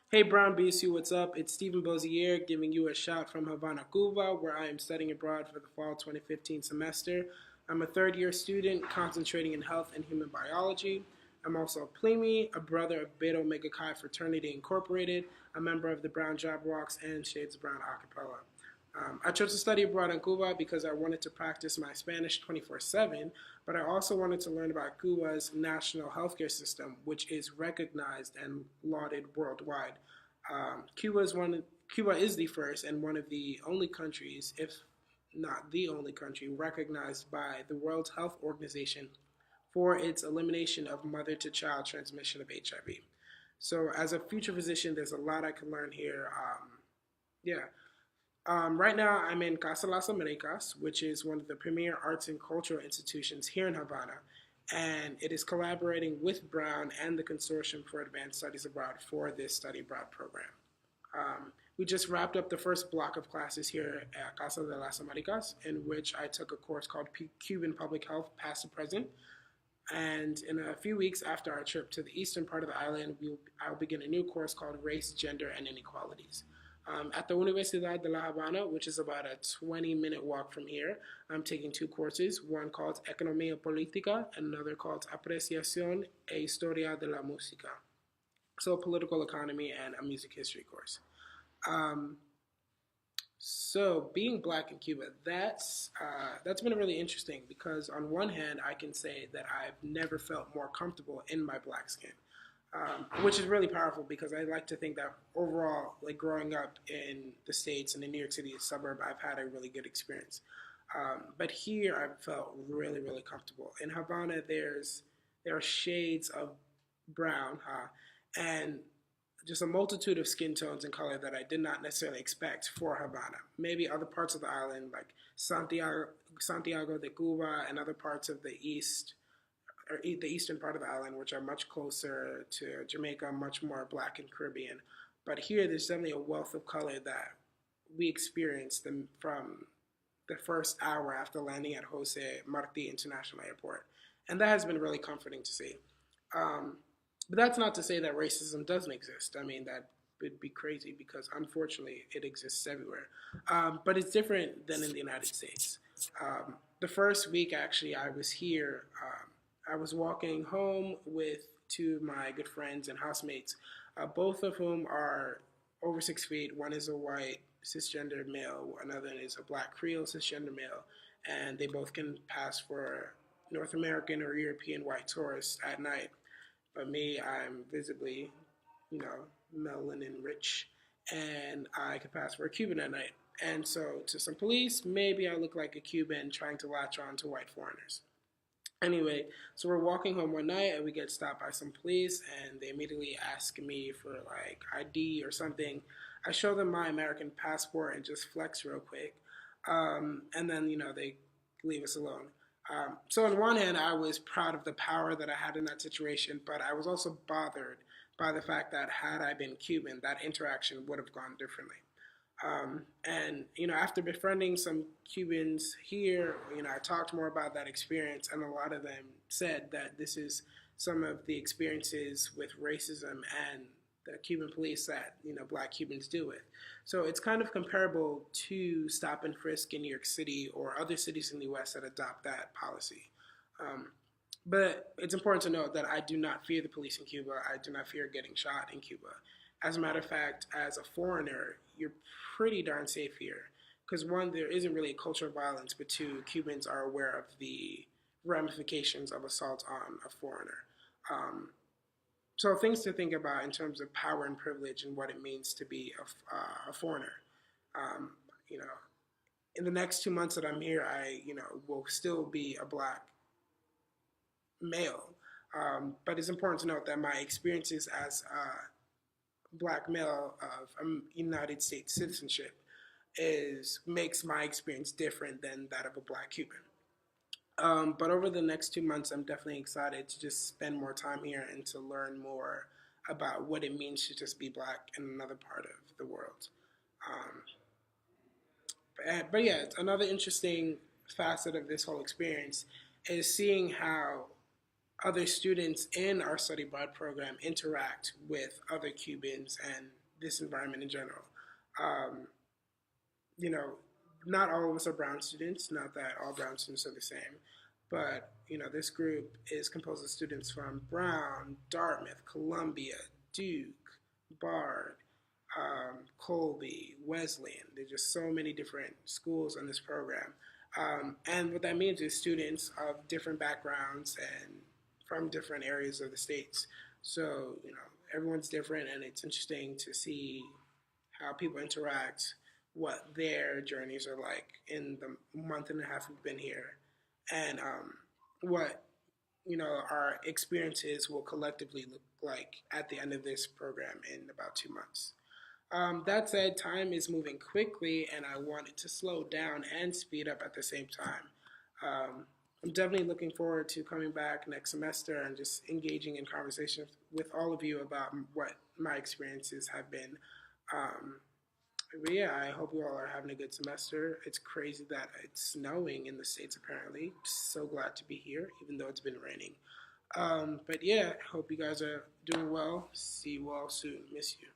Hey Brown BSU, what's up? It's Stephen Bozier giving you a shout from Havana, Cuba, where I am studying abroad for the fall 2015 semester. I'm a third year student concentrating in health and human biology. I'm also a Plimi, a brother of Beta Omega Chi Fraternity Incorporated, a member of the Brown Jabberwocks and Shades of Brown Acapella. I chose to study abroad in Cuba because I wanted to practice my Spanish 24/7, but I also wanted to learn about Cuba's national healthcare system, which is recognized and lauded worldwide. Cuba is the first and one of the only countries, if not the only country, recognized by the World Health Organization for its elimination of mother to child transmission of HIV. So, as a future physician, there's a lot I can learn here. Yeah, right now, I'm in Casa Las Americas, which is one of the premier arts and cultural institutions here in Havana, and it is collaborating with Brown and the Consortium for Advanced Studies Abroad for this study abroad program. We just wrapped up the first block of classes here at Casa de las Americas, in which I took a course called Cuban Public Health Past and Present. And in a few weeks after our trip to the eastern part of the island, I'll begin a new course called Race, Gender, and Inequalities. At the Universidad de La Habana, which is about a 20-minute walk from here, I'm taking two courses, one called Economía Política and another called Apreciación e Historia de la Música. So a political economy and a music history course. Um, so being black in Cuba, that's been really interesting because on one hand, I can say that I've never felt more comfortable in my black skin, which is really powerful because I like to think that overall, like growing up in the States and in New York City suburb, I've had a really good experience. But here, I've felt really, really comfortable. In Havana, there are shades of brown, and just a multitude of skin tones and color that I did not necessarily expect for Havana. Maybe other parts of the island, like Santiago de Cuba, and other parts of the east, or the eastern part of the island, which are much closer to Jamaica, much more black and Caribbean. But here, there's definitely a wealth of color that we experienced them from the first hour after landing at Jose Marti International Airport. And that has been really comforting to see. Um, but that's not to say that racism doesn't exist. I mean, that would be crazy because unfortunately it exists everywhere. But it's different than in the United States. The first week, actually, I was here. I was walking home with two of my good friends and housemates, both of whom are over 6 feet. One is a white cisgendered male, another is a black Creole cisgender male, and they both can pass for North American or European white tourists at night. But me, I'm visibly, you know, melanin rich, and I could pass for a Cuban at night. And so, to some police, maybe I look like a Cuban trying to latch on to white foreigners. Anyway, so we're walking home one night and we get stopped by some police, and they immediately ask me for like ID or something. I show them my American passport and just flex real quick. And then, they leave us alone. So on one hand, I was proud of the power that I had in that situation, but I was also bothered by the fact that had I been Cuban, that interaction would have gone differently. And after befriending some Cubans here, I talked more about that experience, and a lot of them said that this is some of the experiences with racism and the Cuban police that Black Cubans deal with. So it's kind of comparable to stop and frisk in New York City or other cities in the U.S. that adopt that policy. Um, but it's important to note that I do not fear the police in Cuba. I do not fear getting shot in Cuba. As a matter of fact, as a foreigner, you're pretty darn safe here. Because one, there isn't really a culture of violence, but two, Cubans are aware of the ramifications of assault on a foreigner. Um, so things to think about in terms of power and privilege and what it means to be a foreigner. Um, you know, in the next 2 months that I'm here, I will still be a black male. But it's important to note that my experiences as a black male of United States citizenship is makes my experience different than that of a black Cuban. But over the next 2 months, I'm definitely excited to just spend more time here and to learn more about what it means to just be black in another part of the world. Um, but yeah, another interesting facet of this whole experience is seeing how other students in our study abroad program interact with other Cubans and this environment in general. Um, you know, not all of us are brown students, not that all brown students are the same, but this group is composed of students from Brown, Dartmouth, Columbia, Duke, Bard, Colby, Wesleyan. There's just so many different schools on this program. And what that means is students of different backgrounds and from different areas of the states. So, everyone's different, and it's interesting to see how people interact, what their journeys are like in the month and a half we've been here, and what our experiences will collectively look like at the end of this program in about 2 months. That said, time is moving quickly, and I want it to slow down and speed up at the same time. Um, I'm definitely looking forward to coming back next semester and just engaging in conversations with all of you about what my experiences have been. Um, but yeah, I hope you all are having a good semester. It's crazy that it's snowing in the States apparently. So glad to be here, even though it's been raining. But yeah, hope you guys are doing well. See you all soon. Miss you.